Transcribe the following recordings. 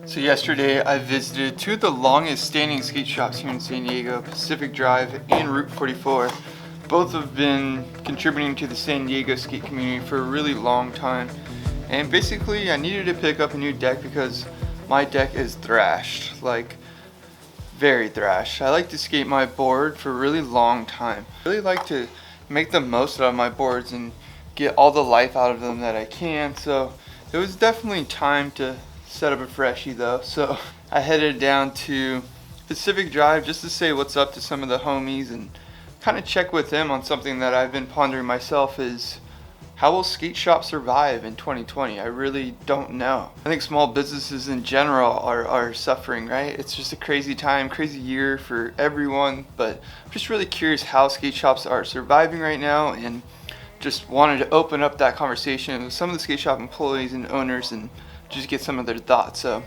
So yesterday I visited two of the longest standing skate shops here in San Diego, Pacific Drive and Route 44. Both have been contributing to the San Diego skate community for a really long time. And basically I needed to pick up a new deck because my deck is thrashed, like very thrashed. I like to skate my board for a really long time. I really like to make the most out of my boards and get all the life out of them that I can. So it was definitely time to set up a freshie though. So I headed down to Pacific Drive just to say what's up to some of the homies and kind of check with them on something that I've been pondering myself is how will skate shops survive in 2020? I really don't know. I think small businesses in general are suffering, right? It's just a crazy time, crazy year for everyone, but I'm just really curious how skate shops are surviving right now and just wanted to open up that conversation with some of the skate shop employees and owners and just get some of their thoughts. So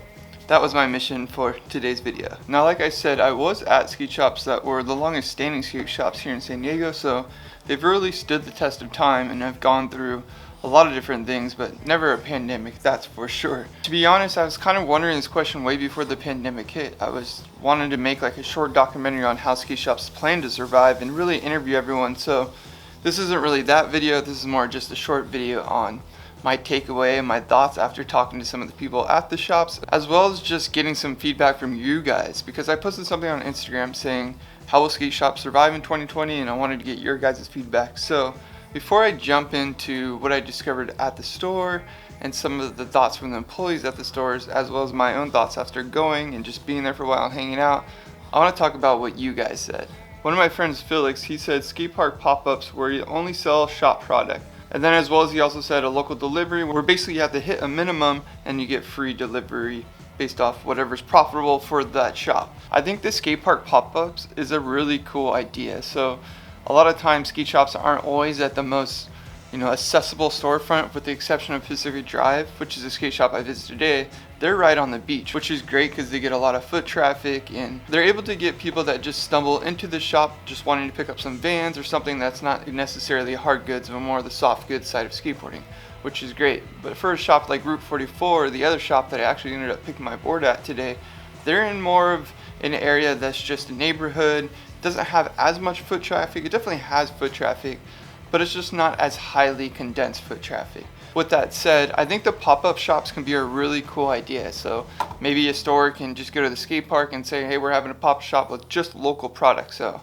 that was my mission for today's video. Now, like I said, I was at skate shops that were the longest standing skate shops here in San Diego, so they've really stood the test of time and have gone through a lot of different things, but never a pandemic, that's for sure. To be honest, I was kind of wondering this question way before the pandemic hit. I was wanting to make like a short documentary on how skate shops plan to survive and really interview everyone. So this isn't really that video, this is more just a short video on my takeaway and my thoughts after talking to some of the people at the shops, as well as just getting some feedback from you guys, because I posted something on Instagram saying how will skate shops survive in 2020, and I wanted to get your guys' feedback. So before I jump into what I discovered at the store and some of the thoughts from the employees at the stores, as well as my own thoughts after going and just being there for a while and hanging out, I want to talk about what you guys said. One of my friends, Felix, he said skate park pop-ups where you only sell shop product. And then as well as he also said a local delivery where basically you have to hit a minimum and you get free delivery based off whatever's profitable for that shop. I think the skate park pop-ups is a really cool idea. So a lot of times skate shops aren't always at the most accessible storefront, with the exception of Pacific Drive, which is a skate shop I visited today. They're right on the beach, which is great because they get a lot of foot traffic and they're able to get people that just stumble into the shop just wanting to pick up some Vans or something that's not necessarily hard goods but more the soft goods side of skateboarding, which is great. But for a shop like Route 44, the other shop that I actually ended up picking my board at today, they're in more of an area that's just a neighborhood, doesn't have as much foot traffic. It definitely has foot traffic, but it's just not as highly condensed foot traffic. With that said, I think the pop-up shops can be a really cool idea. So maybe a store can just go to the skate park and say, hey, we're having a pop-up shop with just local products. So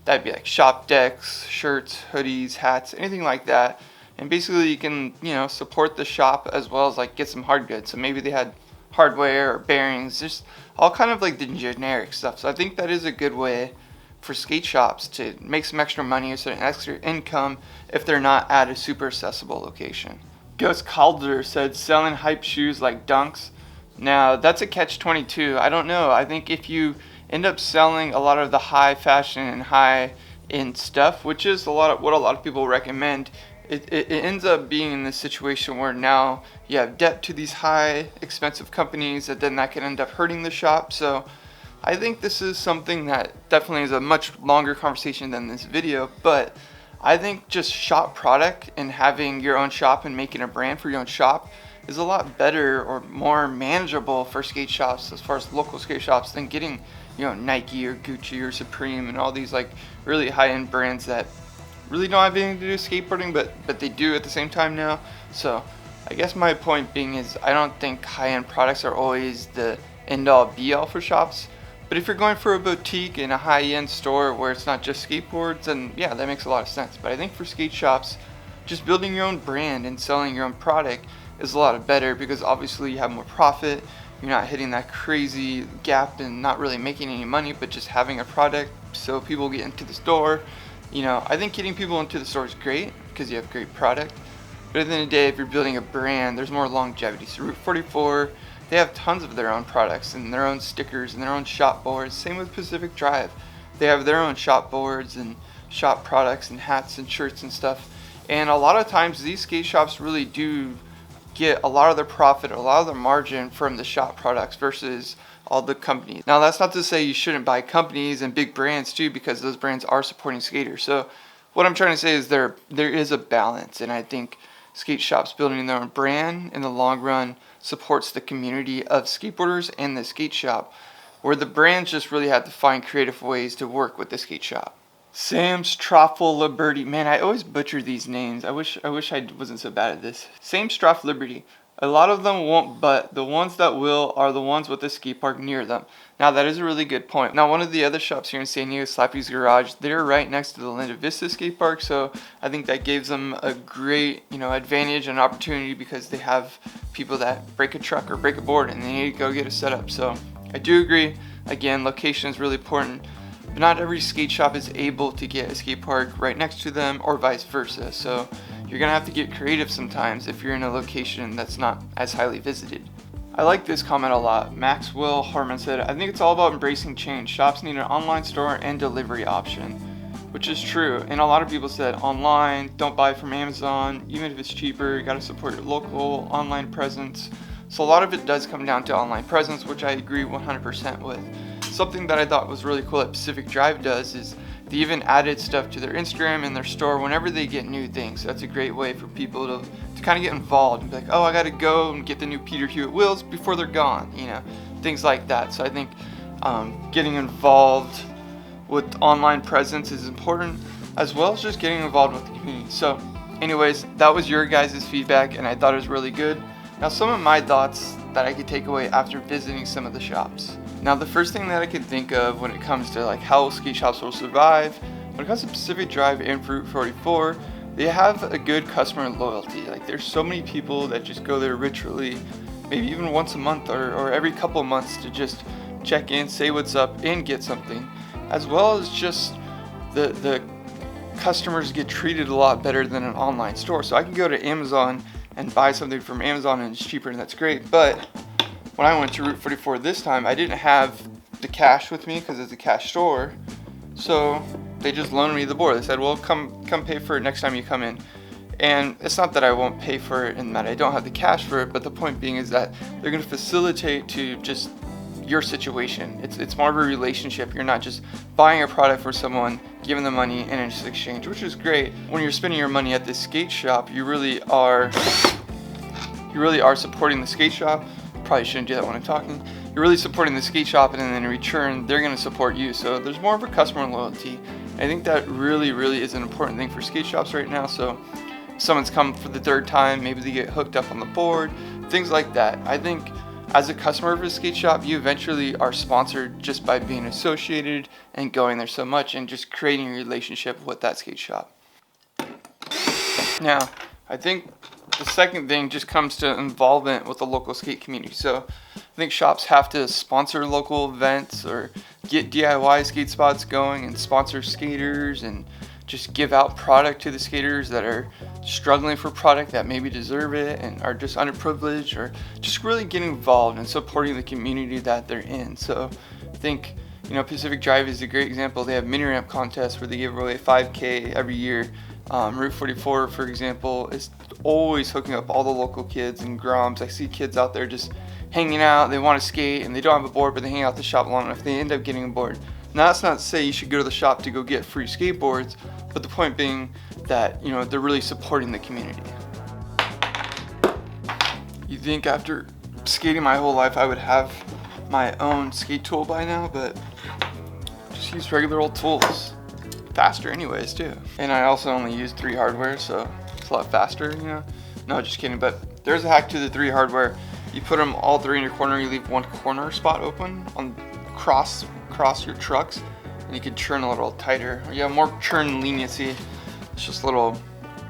that'd be like shop decks, shirts, hoodies, hats, anything like that. And basically you can, support the shop as well as like get some hard goods. So maybe they had hardware or bearings, just all kind of like the generic stuff. So I think that is a good way for skate shops to make some extra money or some extra income if they're not at a super accessible location. Ghost Calder said selling hype shoes like Dunks. Now that's a catch-22. I don't know. I think if you end up selling a lot of the high fashion and high end stuff, which is what a lot of people recommend, it ends up being in this situation where now you have debt to these high expensive companies, and then that can end up hurting the shop. So I think this is something that definitely is a much longer conversation than this video, but I think just shop product and having your own shop and making a brand for your own shop is a lot better or more manageable for skate shops as far as local skate shops than getting, Nike or Gucci or Supreme and all these like really high-end brands that really don't have anything to do with skateboarding, but they do at the same time now. So I guess my point being is I don't think high-end products are always the end-all be-all for shops. But if you're going for a boutique and a high-end store where it's not just skateboards, then yeah, that makes a lot of sense. But I think for skate shops, just building your own brand and selling your own product is a lot better because obviously you have more profit. You're not hitting that crazy gap and not really making any money, but just having a product so people get into the store. I think getting people into the store is great because you have great product. But at the end of the day, if you're building a brand, there's more longevity. So Route 44, they have tons of their own products and their own stickers and their own shop boards. Same with Pacific Drive. They have their own shop boards and shop products and hats and shirts and stuff. And a lot of times these skate shops really do get a lot of their profit, a lot of their margin from the shop products versus all the companies. Now that's not to say you shouldn't buy companies and big brands too, because those brands are supporting skaters. So what I'm trying to say is there is a balance, and I think skate shops building their own brand in the long run supports the community of skateboarders and the skate shop, where the brands just really had to find creative ways to work with the skate shop. Sam's Troffel Liberty. Man, I always butcher these names. I wish I wasn't so bad at this. Sam's Troff Liberty. A lot of them won't, but the ones that will are the ones with the skate park near them. Now, that is a really good point. Now, one of the other shops here in San Diego, Slappy's Garage, they're right next to the Linda Vista skate park, so I think that gives them a great, advantage and opportunity because they have people that break a truck or break a board and they need to go get it set up. So I do agree. Again, location is really important. But not every skate shop is able to get a skate park right next to them or vice versa. So you're going to have to get creative sometimes if you're in a location that's not as highly visited. I like this comment a lot. Maxwell Harmon said, I think it's all about embracing change. Shops need an online store and delivery option, which is true. And a lot of people said online, don't buy from Amazon. Even if it's cheaper, you got to support your local online presence. So a lot of it does come down to online presence, which I agree 100% with. Something that I thought was really cool that Pacific Drive does is they even added stuff to their Instagram and their store whenever they get new things. So that's a great way for people to kind of get involved and be like, oh, I got to go and get the new Peter Hewitt wheels before they're gone, things like that. So I think getting involved with online presence is important, as well as just getting involved with the community. So anyways, that was your guys' feedback, and I thought it was really good. Now, some of my thoughts that I could take away after visiting some of the shops. Now, the first thing that I can think of when it comes to how skate shops will survive, when it comes to Pacific Drive and Route 44, they have a good customer loyalty. There's so many people that just go there ritually, maybe even once a month or every couple of months to just check in, say what's up, and get something. As well as just the customers get treated a lot better than an online store. So I can go to Amazon and buy something from Amazon and it's cheaper, and that's great. But when I went to Route 44 this time, I didn't have the cash with me because it's a cash store. So they just loaned me the board. They said, well, come pay for it next time you come in. And it's not that I won't pay for it and that I don't have the cash for it, but the point being is that they're going to facilitate to just your situation. It's more of a relationship. You're not just buying a product for someone, giving them money, and in exchange, which is great. When you're spending your money at this skate shop, you really are supporting the skate shop. Probably shouldn't do that when I'm talking. You're really supporting the skate shop, and then in return, they're going to support you. So there's more of a customer loyalty. I think that really is an important thing for skate shops right now. So if someone's come for the third time, maybe they get hooked up on the board, things like that. I think as a customer of a skate shop, you eventually are sponsored just by being associated and going there so much and just creating a relationship with that skate shop. Now, I think the second thing just comes to involvement with the local skate community. So I think shops have to sponsor local events or get DIY skate spots going and sponsor skaters and just give out product to the skaters that are struggling for product that maybe deserve it and are just underprivileged, or just really getting involved and supporting the community that they're in. So I think, Pacific Drive is a great example. They have mini ramp contests where they give away 5K every year. Route 44, for example, is always hooking up all the local kids and groms. I see kids out there just hanging out. They want to skate and they don't have a board, but they hang out at the shop long enough. They end up getting a board. Now, that's not to say you should go to the shop to go get free skateboards, but the point being that, they're really supporting the community. You think after skating my whole life I would have my own skate tool by now, but just use regular old tools. Faster anyways too. And I also only use 3 hardware, so it's a lot faster, No, just kidding, but there's a hack to the 3 hardware. You put them all 3 in your corner, you leave one corner spot open on cross your trucks, and you can churn a little tighter. You have more churn leniency. It's just a little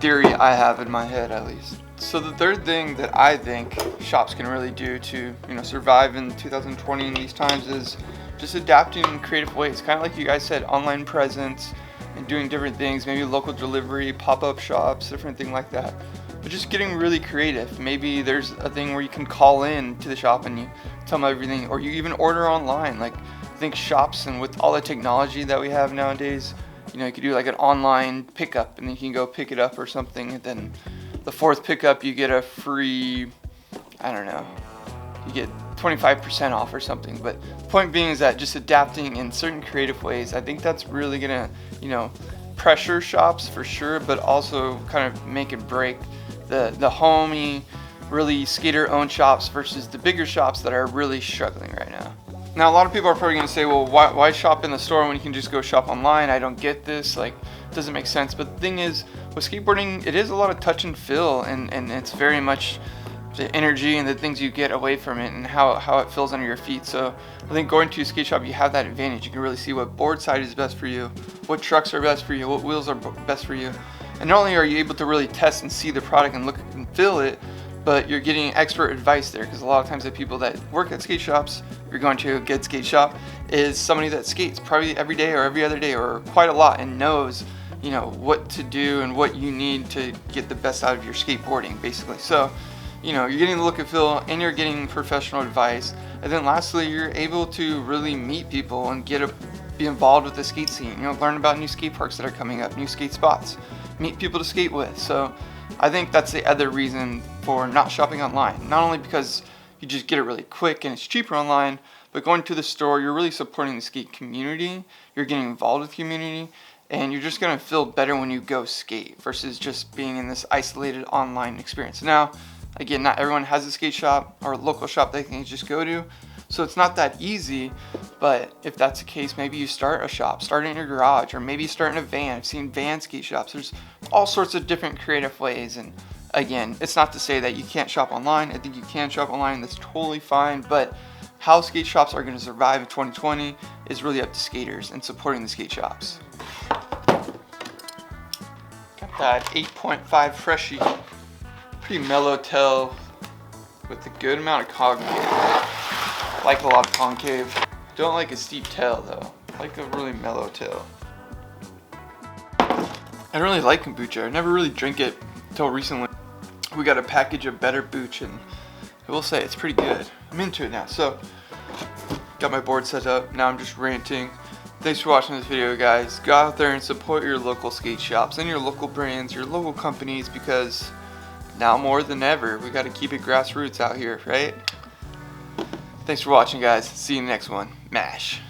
theory I have in my head, at least. So the third thing that I think shops can really do to survive in 2020 in these times is just adapting in creative ways. Kind of like you guys said, online presence and doing different things, maybe local delivery, pop-up shops, different thing like that. But just getting really creative. Maybe there's a thing where you can call in to the shop and you tell them everything, or you even order online. I think shops, and with all the technology that we have nowadays, you could do an online pickup, and then you can go pick it up or something, and then the 4th pickup you get a free, you get 25% off or something. But the point being is that just adapting in certain creative ways, I think that's really gonna, pressure shops for sure, but also kind of make and break the homey really skater-owned shops versus the bigger shops that are really struggling right now. Now, a lot of people are probably going to say, well, why shop in the store when you can just go shop online? I don't get this. Like, it doesn't make sense. But the thing is, with skateboarding, it is a lot of touch and feel, and it's very much the energy and the things you get away from it and how it feels under your feet. So I think going to a skate shop, you have that advantage. You can really see what board side is best for you, what trucks are best for you, what wheels are best for you. And not only are you able to really test and see the product and look and feel it, but you're getting expert advice there, because a lot of times the people that work at skate shops, if you're going to a good skate shop, is somebody that skates probably every day or every other day or quite a lot and knows, you know, what to do and what you need to get the best out of your skateboarding, basically. So, you know, you're getting the look and feel, and you're getting professional advice. And then lastly, you're able to really meet people and be involved with the skate scene. You know, learn about new skate parks that are coming up, new skate spots, meet people to skate with. So I think that's the other reason for not shopping online. Not only because you just get it really quick and it's cheaper online, but going to the store, you're really supporting the skate community. You're getting involved with the community, and you're just gonna feel better when you go skate versus just being in this isolated online experience. Now, again, not everyone has a skate shop or a local shop they can just go to, so it's not that easy. But if that's the case, maybe you start a shop, start it in your garage, or maybe you start in a van. I've seen van skate shops. There's all sorts of different creative ways. And again, it's not to say that you can't shop online. I think you can shop online, that's totally fine. But how skate shops are gonna survive in 2020 is really up to skaters and supporting the skate shops. Got that 8.5 Freshie. Pretty mellow tail with a good amount of concave. Like a lot of concave. Don't like a steep tail though. Like a really mellow tail. I really like kombucha. I never really drink it until recently. We got a package of Better Booch, and I will say it's pretty good. I'm into it now. So, got my board set up. Now I'm just ranting. Thanks for watching this video, guys. Go out there and support your local skate shops and your local brands, your local companies, because now more than ever, we got to keep it grassroots out here, right? Thanks for watching, guys. See you in the next one. MASH.